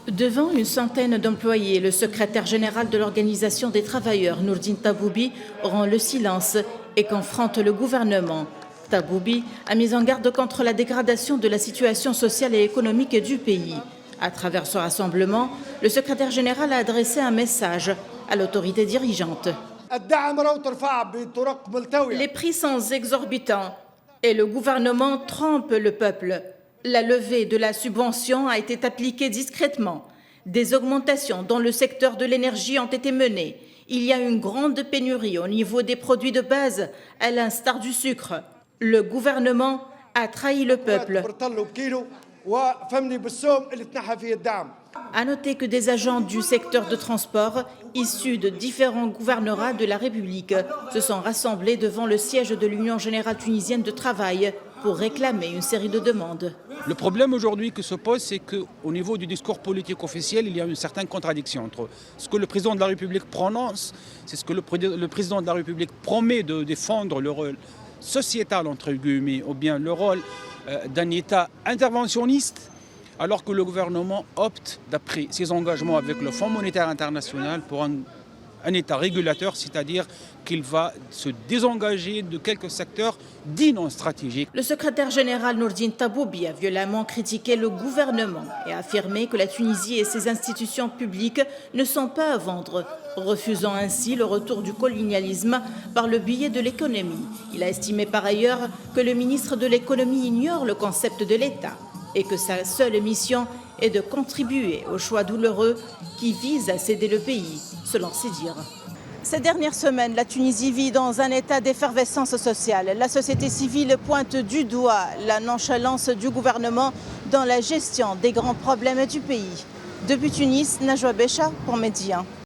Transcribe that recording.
Devant une centaine d'employés, le secrétaire général de l'Organisation des travailleurs, Nourdine Taboubi, rend le silence et confronte le gouvernement. Taboubi a mis en garde contre la dégradation de la situation sociale et économique du pays. À travers ce rassemblement, le secrétaire général a adressé un message à l'autorité dirigeante. Les prix sont exorbitants et le gouvernement trompe le peuple. La levée de la subvention a été appliquée discrètement. Des augmentations dans le secteur de l'énergie ont été menées. Il y a une grande pénurie au niveau des produits de base, à l'instar du sucre. Le gouvernement a trahi le peuple. À noter que des agents du secteur de transport, issus de différents gouvernorats de la République, se sont rassemblés devant le siège de l'Union générale tunisienne de travail pour réclamer une série de demandes. Le problème aujourd'hui qui se pose, c'est qu'au niveau du discours politique officiel, il y a une certaine contradiction entre ce que le président de la République prononce, c'est ce que le président de la République promet de défendre le rôle sociétal, entre guillemets, ou bien le rôle d'un État interventionniste, alors que le gouvernement opte, d'après ses engagements avec le Fonds monétaire international, pour un État régulateur, c'est-à-dire qu'il va se désengager de quelques secteurs dits non stratégiques. Le secrétaire général Nourdine Taboubi a violemment critiqué le gouvernement et a affirmé que la Tunisie et ses institutions publiques ne sont pas à vendre, refusant ainsi le retour du colonialisme par le biais de l'économie. Il a estimé par ailleurs que le ministre de l'économie ignore le concept de l'État et que sa seule mission est de contribuer au choix douloureux qui vise à céder le pays, selon ses dires. Ces dernières semaines, la Tunisie vit dans un état d'effervescence sociale. La société civile pointe du doigt la nonchalance du gouvernement dans la gestion des grands problèmes du pays. Depuis Tunis, Najwa Becha pour Média.